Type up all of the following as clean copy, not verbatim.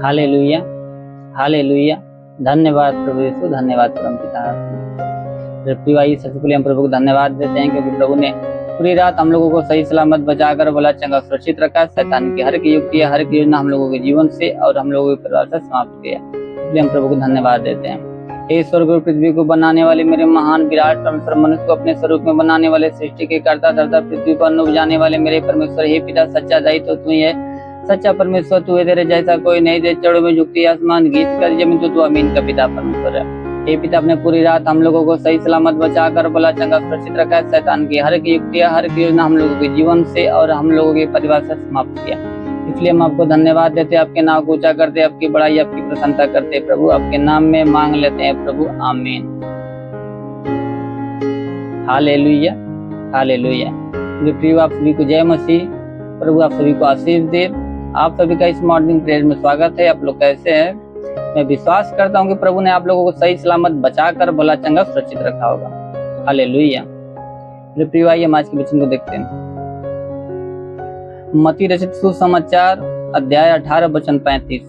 Hallelujah, hallelujah. धन्यवाद प्रभु यीशु, धन्यवाद परमपिता। प्रिय भाई, सबसे पहले हम प्रभु को धन्यवाद देते हैं क्योंकि प्रभु ने पूरी रात हम लोगों को सही सलामत बचाकर भला चंगा सुरक्षित रखा। शैतान की हर एक युक्ति, हर एक योजना हम लोगों के जीवन से और हम लोगों के परिवार से समाप्त किया। इसलिए हम प्रभु को धन्यवाद देते हैं। हे स्वर्ग और पृथ्वी को बनाने वाले मेरे महान विराट परमेश्वर, मनुष्य को अपने स्वरूप में बनाने वाले, सृष्टि के कर्ता धरता पृथ्वी पर उपजाने वाले मेरे परमेश्वर, हे पिता सच्चा दाई तो तू ही है, सच्चा परमेश्वर तू है, तेरे जैसा कोई नहीं। दे चढ़ो में झुकती आसमान, गीत कर जमीन, तो तू अमीन का पिता परमेश्वर है। हे पिता, अपने पूरी रात हम लोगों को सही सलामत बचाकर भला चंगा सुरक्षित रखा है। शैतान की हर एक युक्तियां, हर एक योजना हम लोगों के जीवन से और हम लोगों के परिवार से समाप्त किया। इसलिए हम आपको धन्यवाद देते, आपके नाम को ऊंचा करते, आपकी बड़ाई, आपकी प्रशंसा करते प्रभु, आपके नाम में मांग लेते हैं प्रभु, आमीन। Hallelujah, hallelujah. प्रिय आप सभी को जय मसीह। प्रभु आप सभी को आशीष दे। आप सभी का इस मॉर्निंग प्रेयर में स्वागत है। आप लोग कैसे हैं? मैं विश्वास करता हूँ कि प्रभु ने आप लोगों को सही सलामत बचाकर भला चंगा सुरक्षित रखा होगा। हालेलुया। प्रिय भाई, हम आज के वचन को देखते हैं। मत्ती रचित सुसमाचार अध्याय 18 वचन 35।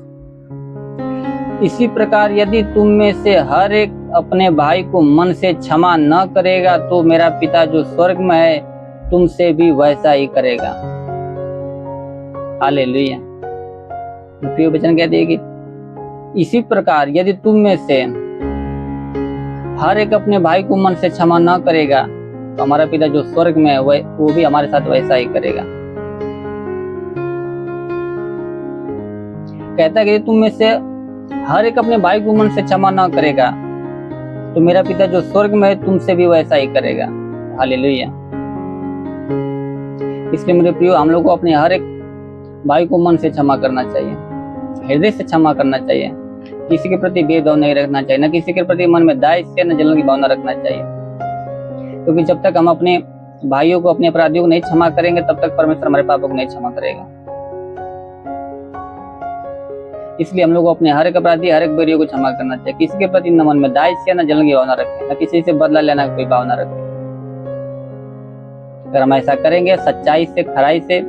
इसी प्रकार यदि तुम में से हर एक अपने भाई को मन से क्षमा न करेगा तो मेरा पिता जो स्वर्ग में है तुमसे भी वैसा ही करेगा। हालेलुया। प्रिय वचन कहते हैं कि इसी प्रकार यदि तुम में से हर एक अपने भाई को मन से क्षमा न करेगा तो हमारा पिता जो स्वर्ग में है वो भी हमारे साथ वैसा ही करेगा। कहता है कि तुम में से हर एक अपने भाई को मन से क्षमा न करेगा तो मेरा पिता जो स्वर्ग में है तुमसे भी वैसा ही करेगा। हालेलुया। इसलिए मेरे प्रियो, हम लोग को अपने हर एक भाई को मन से क्षमा करना चाहिए, हृदय से क्षमा करना चाहिए। किसी के प्रति भेदभाव नहीं रखना चाहिए, न किसी के प्रति मन में दाय से न जलन की भावना रखना चाहिए, क्योंकि जब तक हम अपने भाइयों को, अपने अपराधियों को नहीं क्षमा करेंगे तब तक परमेश्वर हमारे पापों को नहीं क्षमा करेगा। इसलिए हम लोग को अपने हर एक अपराधी, हर एक बैरियों को क्षमा करना चाहिए। किसी के प्रति न मन में दाय से न जलन की भावना रखें, न किसी से बदला लेना कोई भावना रखें। अगर हम ऐसा करेंगे सच्चाई से, खराई से,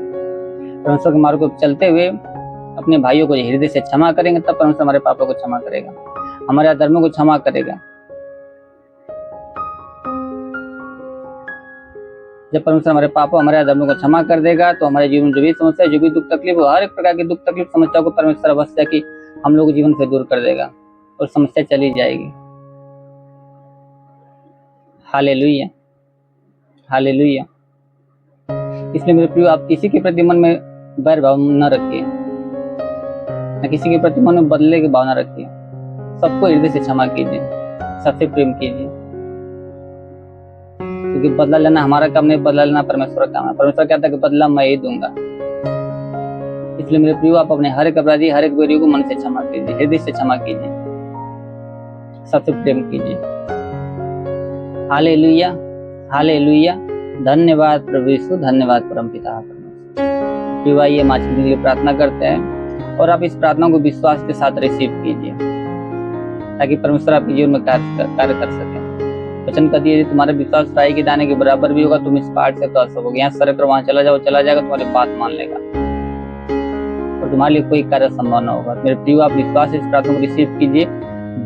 परमेश्वर के मार्ग को चलते हुए अपने भाइयों को हृदय से क्षमा करेंगे, तब परमेश्वर हमारे पापों को क्षमा करेगा, हमारे अधर्मों को क्षमा करेगा। जब परमेश्वर हमारे पापों, हमारे अधर्मों को क्षमा कर देगा तो हमारे जीवन जो भी समस्या, जो भी दुख तकलीफ, हर एक प्रकार की दुख तकलीफ समस्या को परमेश्वर अवश्य की हम लोग जीवन से दूर कर देगा और समस्या चली जाएगी। Hallelujah, hallelujah. इसलिए मेरे प्रिय, आप किसी के प्रति मन में बैर भाव न रखिए, न किसी के प्रति मन में बदले की भावना रखिए। सबको हृदय से क्षमा कीजिए, सबसे प्रेम कीजिए, क्योंकि बदला लेना हमारा काम नहीं, बदला लेना परमेश्वर का काम है। परमेश्वर कहता है कि बदला मैं ही दूंगा। इसलिए मेरे प्रिय, आप अपने हर एक अपराधी, हर एक बैरी को मन से क्षमा कीजिए, हृदय से क्षमा कीजिए, सबसे प्रेम कीजिए। Hallelujah, hallelujah. धन्यवाद प्रभु यीशु, धन्यवाद परमपिता परमेश्वर। प्रिय भाई, हम आज के लिए प्रार्थना करते हैं और आप इस प्रार्थना को विश्वास के साथ रिसीव कीजिए ताकि परमेश्वर आपके जीवन में कार्य कर सके। वचन कहती है, तुम्हारा विश्वास राई के दाने के बराबर भी होगा, तुम इस पहाड़ से कह सकोगे यहाँ सर कर वहां चला जाओ, चला जाएगा, तुम्हारी बात मान लेगा और तुम्हारे लिए कोई कार्य संभव न होगा। मेरे प्रिय, आप विश्वास से इस प्रार्थना को रिसीव कीजिए।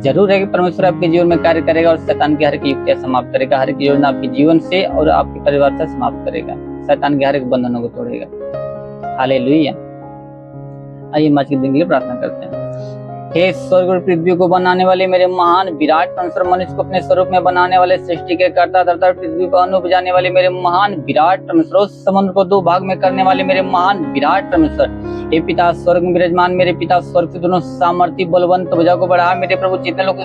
जरूर है कि परमेश्वर आपके जीवन में कार्य करेगा और शैतान की हर एक युक्तियां समाप्त करेगा, हर एक योजना आपके जीवन से और आपके परिवार से समाप्त करेगा, शैतान के हर एक बंधनों को तोड़ेगा। हालेलुया। आइए हम आज के दिन के लिए प्रार्थना करते हैं। हे स्वर्ग और पृथ्वी को बनाने वाले मेरे महान विराट परमेश्वर, मनुष्य को अपने स्वरूप में बनाने वाले, सृष्टि के कर्ता धरता पृथ्वी को अन्न उपजाने वाले मेरे महान विराट परमेश्वर, समुद्र को दो भाग में करने वाले मेरे महान विराट परमेश्वर, हे पिता स्वर्ग में विराजमान मेरे पिता, स्वर्ग से दोनों सामर्थ्य बलवंत भुजा को बढ़ा। मेरे प्रभु, जितने लोग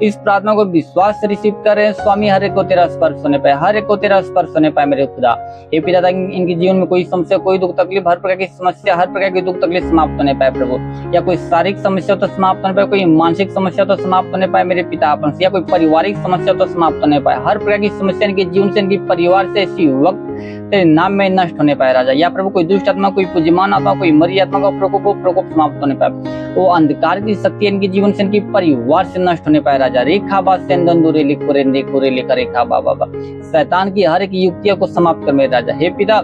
इस प्रार्थना को विश्वास से रिसीव कर रहे हैं स्वामी, हर एक को तेरा स्पर्श होने पाए, हर एक को तेरा स्पर्श होने पाए मेरे खुदा। हे पिता, ताकि इनके जीवन में कोई समस्या, कोई दुख तकलीफ, हर प्रकार की समस्या, हर प्रकार की दुख तकलीफ समाप्त होने पाए प्रभु, या कोई शारीरिक समस्या तो समाप्त होने पाए, कोई मानसिक समस्या तो समाप्त होने पाए मेरे पिता अपन से, या कोई पारिवारिक समस्या तो समाप्त होने पाए, हर प्रकार की समस्या इनके जीवन से, इनके परिवार से इसी वक्त तेरे नाम में नष्ट होने पाए राजा। या प्रभु, कोई दुष्ट आत्मा, कोई पूज्यमान आत्मा, कोई मरी आत्मा का प्रकोप समाप्त होने पाए, वो अंधकार की शक्ति इनके जीवन से, इनके परिवार से नष्ट होने पाए राजा। रेखा बा सेंदूरे लिखोरे नेकोरे लेकर रेखा बाबा, शैतान की हर एक युक्तियों को समाप्त कर मेरे राजा। हे पिता,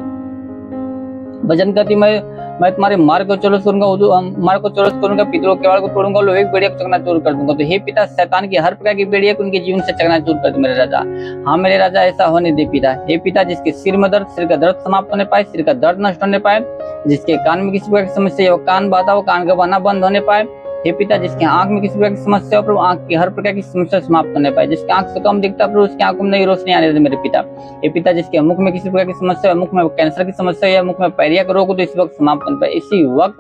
भजन करती मैं मैं तुम्हारे मार्ग को चौरस करूंगा, मार्ग को चौरस करूंगा, पितरों के केवाड़ को तोड़ूंगा, लोहे की बेड़िया को चकनाचूर कर दूंगा। तो हे पिता, शैतान की हर प्रकार की बेड़िया को उनके जीवन से चकनाचूर कर दे मेरे राजा। हाँ मेरे राजा, ऐसा होने दे पिता। हे पिता, जिसके सिर में दर्द, सिर का दर्द समाप्त होने पाए, सिर का दर्द नष्ट होने पाए। जिसके कान में किसी प्रकार की समस्या, वो कान बाधा, वो कान का बहाना बंद होने पाए। हे पिता, जिसके आंख में किसी प्रकार की समस्या हो प्रभु, आंख की हर प्रकार की समस्या समाप्त होने पाए। जिसके आंख से कम दिखता प्रभु, उसकी आंखों में नई रोशनी आने दे मेरे पिता। हे पिता, जिसके मुख में किसी प्रकार की समस्या है, मुख में कैंसर की समस्या या मुख में पैरिया का रोग हो, तो इस वक्त समाप्त होने पाए, इसी वक्त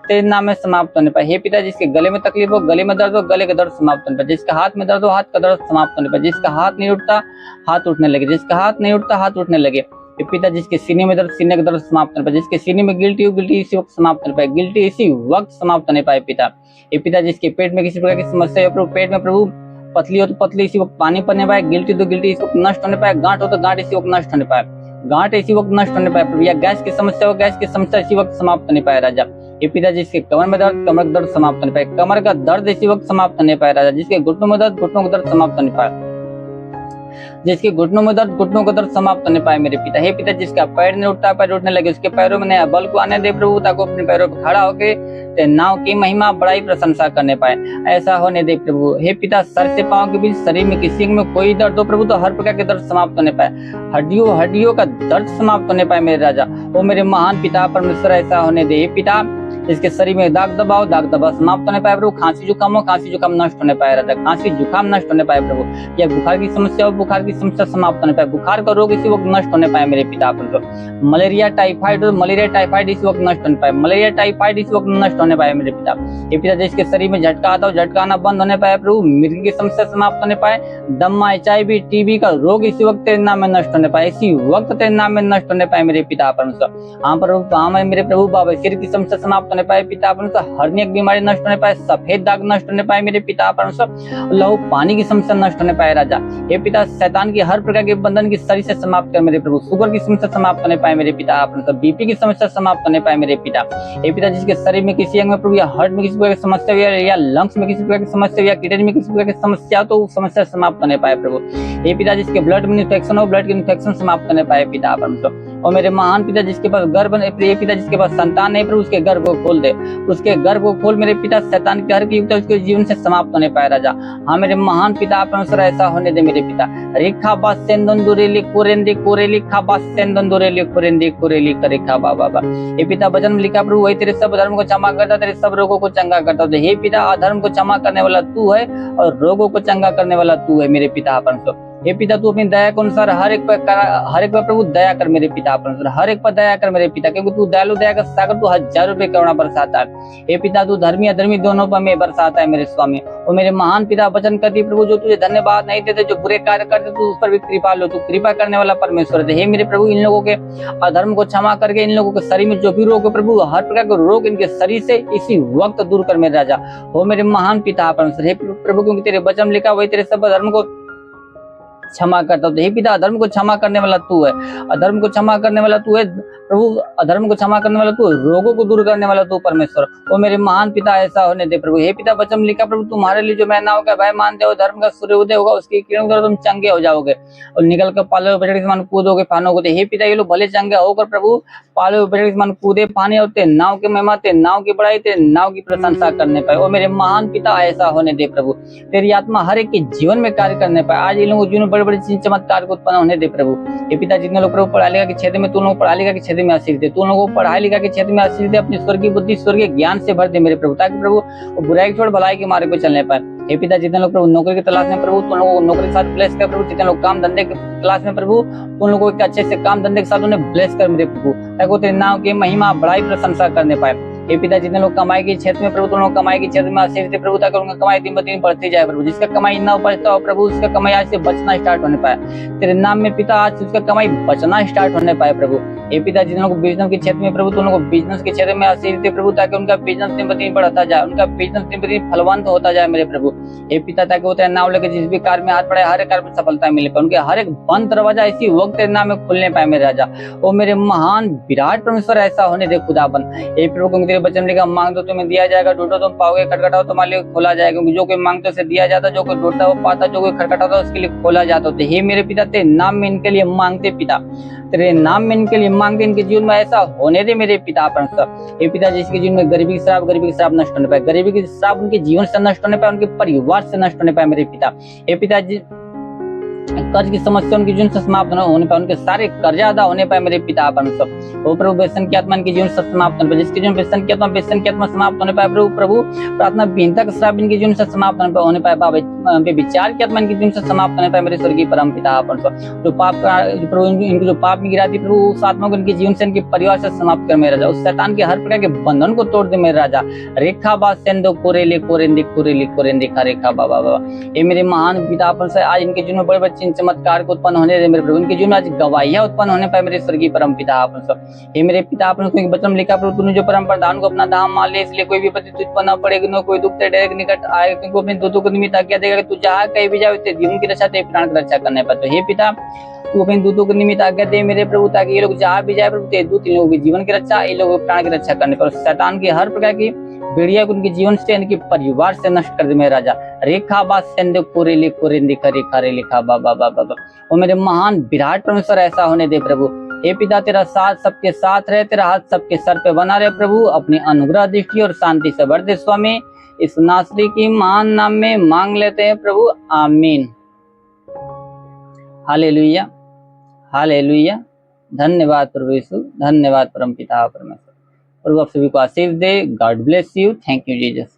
तेरे नाम में समाप्त होने पाए। हे पिता, जिसके गले में तकलीफ हो, गले में दर्द हो, गले का दर्द समाप्त होने पाए। जिसका हाथ में दर्द हो, हाथ का दर्द समाप्त होने पाए। जिसका हाथ नहीं उठता, हाथ उठने लगे। जिसका हाथ नहीं उठता, हाथ उठने लगे। हे पिता, जिसके सीने में दर्द, सीने का दर्द समाप्त होने पाए। जिसके सीने में गिल्टी हो, गिल्टी इसी वक्त समाप्त होने पाए। गिल्टी इसी वक्त समाप्त होने पाए पिता। हे पिता, जिसके पेट में किसी प्रकार की समस्या है प्रभु, पेट में प्रभु पतली हो तो पतली इसी वक्त पानी पड़ने पाए। गिल्टी तो गिल्टी इस वक्त नष्ट होने पाए। गांठ हो तो गांठ इसी वक्त नष्ट होने पाए। गांठ इसी वक्त नष्ट होने पाए प्रभु। या गैस की समस्या हो, गैस की समस्या इसी वक्त समाप्त होने पाए राजा। हे पिता, जिसके कमर में दर्द, कमर का दर्द समाप्त होने पाए। कमर का दर्द इसी वक्त समाप्त होने पाए राजा। जिसके घुटनों में दर्द, घुटनों का दर्द समाप्त होने पाए। जिसके घुटनों में दर्द, घुटनों का दर्द समाप्त होने पाए मेरे पिता। हे पिता, जिसका पैर नहीं उठता, पैर उठने लगे। उसके पैरों में नया बल को आने दे प्रभु, ताकि अपने पैरों पर खड़ा होकर तेरे नाम की महिमा बड़ाई प्रशंसा करने पाए। ऐसा होने दे प्रभु। हे पिता, सर से पांव के बीच शरीर में किसी में कोई दर्द हो प्रभु, तो हर प्रकार के दर्द समाप्त होने पाए। हड्डियों का दर्द समाप्त होने पाए मेरे राजा। ओ मेरे महान पिता परमेश्वर, ऐसा होने दे। हे पिता, जिसके शरीर में दाग दबाव, दाग दबाव समाप्त होने पाए प्रभु। खांसी जुकाम हो, खांसी जुकाम नष्ट होने पाए राजा। खांसी जुकाम नष्ट होने पाए प्रभु। या बुखार की समस्या हो, बुखार की समस्या समाप्त होने पाए। बुखार का रोग इसी वक्त नष्ट होने पाए मेरे पिता परमेश्वर। मलेरिया टाइफाइड हो, मलेरिया टाइफाइड इस वक्त नष्ट होने पाए। मलेरिया टाइफाइड इस वक्त नष्ट होने पाए मेरे पिता। ये पिता, जिसके शरीर में झटका आता हो, झटका आना बंद होने पाए प्रभु। मिर्गी की समस्या समाप्त होने पाए। दम्मा, HIV, TB का रोग इसी वक्त तेरे नाम में नष्ट होने पाए। इसी वक्त तेरे नाम में नष्ट होने पाए मेरे पिता परमेश्वर। हाँ प्रभु, हाँ मेरे प्रभु बाबा, सिर की समस्या समाप्त होने पाए पिता परमेश्वर। हर्निया की बीमारी नष्ट होने पाए। सफेद दाग नष्ट होने पाए मेरे पिता परमेश्वर। लहू पानी की समस्या नष्ट होने पाए राजा। हे पिता, शैतान की हर प्रकार के बंधन की शरीर से समाप्त कर मेरे प्रभु। शुगर की समस्या समाप्त होने पाए मेरे पिता परमेश्वर। BP की समस्या समाप्त होने पाए मेरे पिता। हे पिता, जिसके शरीर में किसी अंग में प्रभु, या हार्ट में किसी प्रकार की समस्या या लंग्स में किसी प्रकार की समस्या या किडनी में किसी प्रकार की समस्या, तो समस्या समाप्त होने पाए प्रभु। हे पिता, जिसके ब्लड में इन्फेक्शन हो, ब्लड की इन्फेक्शन समाप्त होने पाए पिता परमेश्वर। और मेरे महान पिता, जिसके पास गर्भ नहीं, प्रिय पिता, जिसके पास संतान नहीं प्रभु, उसके गर्भ को खोल दे। उसके गर्भ को खोल मेरे पिता। शैतान की हर युक्त उसके जीवन से समाप्त होने पाए राजा। हाँ मेरे महान पिता परमेश्वर, ऐसा होने दे मेरे पिता। रेखा बास सेंदुरेली कोरेंदी कोरेली खा बास सेंदुरेली कोरेंदी कोरेली करेखा बाबा। हे पिता, वचन में लिखा प्रभु, वही तेरे सब धर्म को क्षमा करता, तेरे सब रोगों को चंगा करता। हे पिता, अधर्म को क्षमा करने वाला तू है और रोगों को चंगा करने वाला तू है मेरे पिता परमेश्वर। हे पिता, तू अपनी दया के अनुसार हर एक पर प्रभु दया कर मेरे पिता परमेश्वर। हर एक पर दया कर मेरे पिता, क्योंकि तू दयालु दया का सागर, तू हजारों रुपए करुणा बरसाता है। हे पिता, तू धर्मी अधर्मी दोनों पर में बरसाता है मेरे स्वामी। और मेरे महान पिता, वचन करती प्रभु, जो तुझे धन्यवाद नहीं देते, जो बुरे कार्य करते, तू उस पर भी कृपा लो। तू कृपा करने वाला परमेश्वर है। हे मेरे प्रभु, इन लोगों के अधर्म को क्षमा करके, इन लोगों के शरीर में जो भी रोग है प्रभु, हर प्रकार के रोग इनके शरीर से इसी वक्त दूर कर मेरे राजा। हो मेरे महान पिता परमेश्वर। हे प्रभु, क्योंकि तेरे वचन लिखा, वही तेरे सब धर्म को क्षमा करता हूँ। हे पिता, अधर्म को क्षमा करने वाला तू है। अधर्म को क्षमा करने वाला तू है प्रभु। अधर्म को क्षमा करने वाला तू है। रोगों को दूर करने वाला तू परमेश्वर। वो मेरे महान पिता, ऐसा होने दे प्रभु। हे पिता, वचन लिखा प्रभु, तुम्हारे लिए जो मैना होगा, भय मानते हो, धर्म का सूर्य उदय होगा, उसकी किरणों द्वारा तुम चंगे हो जाओगे और निकल कर पाले हुए बछड़े के समान कूदोगे, फानो होते। हे पिता, ये लोग भले चंगे होकर प्रभु पाले हुए बछड़े के समान कूदे, फाने होते, नाव के महिमा, तेरे नाव की बड़ाई, तेरे नाव की प्रशंसा करने पाए। और मेरे महान पिता, ऐसा होने दे प्रभु। तेरी आत्मा हर एक के जीवन में कार्य करने पाए। आज इन लोगों के जीवन में बड़े बड़े चमत्कार को उत्पन्न होने दे प्रभु। ये पिता, जितने लोग प्रभु पढ़ाई लिखा के क्षेत्र में, तू लोग पढ़ाई लिखा के क्षेत्र में आशीष दे। तू लोगों को पढ़ाई लिखा के क्षेत्र में आशीष दे। अपनी स्वर्गीय बुद्धि, स्वर्गीय ज्ञान से भर दे मेरे प्रभु, ताकि प्रभु वो बुराई छोड़ भलाई के मार्ग पे चलने पाए। हे पिता, जितने लोग प्रभु नौकरी की तलाश में प्रभु, तुम लोगों को नौकरी के साथ ब्लेस कर प्रभु। जितने लोग काम धंधे की तलाश में प्रभु, तुम लोगों को अच्छे से काम धंधे के साथ उन्हें ब्लेस कर मेरे प्रभु, ताकि वो तेरे नाम की महिमा बड़ाई प्रशंसा करने पाए। हे पिता, जितने लोग कमाई के क्षेत्र में प्रभु, तुम लोग कमाई के क्षेत्र में आशीष दे प्रभु, ताकि उनका कमाई दिन ब दिन बढ़ती जाए प्रभु। जिसका कमाई न बचता हो प्रभु, उसका कमाई आज से बचना स्टार्ट होने पाए। तेरे नाम में पिता, आज उसका कमाई बचना स्टार्ट होने पाए प्रभु। हे पिता, जिन लोगों को बिजनेस के क्षेत्र में प्रभु, तुम लोगों को बिजनेस के क्षेत्र में आशीष दे प्रभु, ताकि उनका बिजनेस दिन ब दिन बढ़ता जाए, उनका बिजनेस दिन ब दिन फलवंत होता जाए मेरे प्रभु। हे पिता, ताकि वो तेरे नाम लेकर जिस भी कार्य में हाथ बढ़ाए, हर एक कार्य में सफलता मिले पाए। उनके हर एक बंद दरवाजा इसी वक्त तेरे नाम में खुलने पाए मेरे राजा। ओ मेरे महान विराट परमेश्वर, ऐसा होने दे खुदाबंद। हे प्रभु, क्योंकि तेरे वचन में लिखा, मांगो तो तुम्हें दिया जाएगा, ढूंढो तुम पाओगे, खटखटाओ तुम्हारे लिए खोला जाएगा। जो कोई मांगता उसे दिया जाता, जो कोई ढूंढता वो पाता, जो कोई खटखटाता उसके लिए खोला जाता। तो हे मेरे पिता, तेरे नाम में इनके लिए मांगते पिता, तेरे नाम में इनके लिए मांगते, इनके जीवन में ऐसा होने दे मेरे पिता परमेश्वर। हे पिता, जिसके जीवन में गरीबी की श्राप नष्ट होने पाए, गरीबी की श्राप उनके जीवन से नष्ट होने पाए, उनके परिवार से नष्ट होने पाए मेरे पिता। हे पिता, कर्ज की समस्या उनके जीवन से समाप्त होने पाए, उनके सारे कर्जा अदा होने पाए मेरे पिता परमेश्वर। ओ प्रभु, व्यसन की आत्मा इनके जीवन से समाप्त होने पाए, जिसके जीवन व्यसन की आत्मा समाप्त होने पाए प्रभु, प्रार्थना विहीनता का श्राप इनके जीवन से समाप्त होने पाए बाबा, विचार की आत्मा इनके जीवन से समाप्त होने पाए मेरे स्वर्गीय परम पिता परमेश्वर। जो पाप का प्रभु, इनको जो पाप में गिरा दी प्रभु, उस आत्मा को इनके जीवन से, इनके परिवार से समाप्त कर मेरे राजा। उस शैतान के हर प्रकार के बंधन को तोड़ दे मेरे राजा। रेखा बा सेंदो कोरेले कोरेंदे कोरेले कोरेंदे का रेखा बाबा बाबा। ये मेरे महान पिता परमेश्वर, आज इनके जीवन में बड़े बड़े चिन्ह चमत्कार को उत्पन्न होने दे मेरे प्रभु, इनके जीवन में आज गवाहियां उत्पन्न होने पाए मेरे स्वर्गीय परम पिता परमेश्वर। हे मेरे पिता परमेश्वर, क्योंकि वचन में लिखा प्रभु, तूने जो परम प्रधान को अपना धाम मान ले, इसलिए कोई विपत्ति तुझ पर न पड़ेगी, न कोई दुख तेरे निकट आए, क्योंकि अपने दूतों को निमित्त आज्ञा देगा कि तू जहाँ कहीं भी जाए तेरे जीवन की रक्षा, तेरे प्राण की रक्षा करने पर। तो हे पिता, तू अपने दूतों को निमित्त आज्ञा दे मेरे प्रभु, ताकि ये लोग जहाँ भी जाए प्रभु, तेरे दूत इन लोगों की जीवन की रक्षा, ये लोगों के प्राण की रक्षा करने पर। शैतान की हर प्रकार की बेड़िया को उनके जीवन से, इनके परिवार से नष्ट कर दे मेरे राजा। रेखा बा सेंदे कोरेले कोरेंदे का रेखा रे लिखा बाबा बाबा। वो मेरे महान विराट परमेश्वर ऐसा होने दे प्रभु। हे पिता, तेरा साथ सबके साथ रहे, तेरा हाथ सबके सर पे बना रहे प्रभु, अपनी अनुग्रह दृष्टि और शांति से भर दे स्वामी। इस नासरी की महान नाम में मांग लेते हैं प्रभु, आमीन। Hallelujah hallelujah. धन्यवाद प्रभु यीशु, धन्यवाद परम पिता परमेश्वर। प्रभु आप सभी को आशीष दे। God bless you. Thank you Jesus.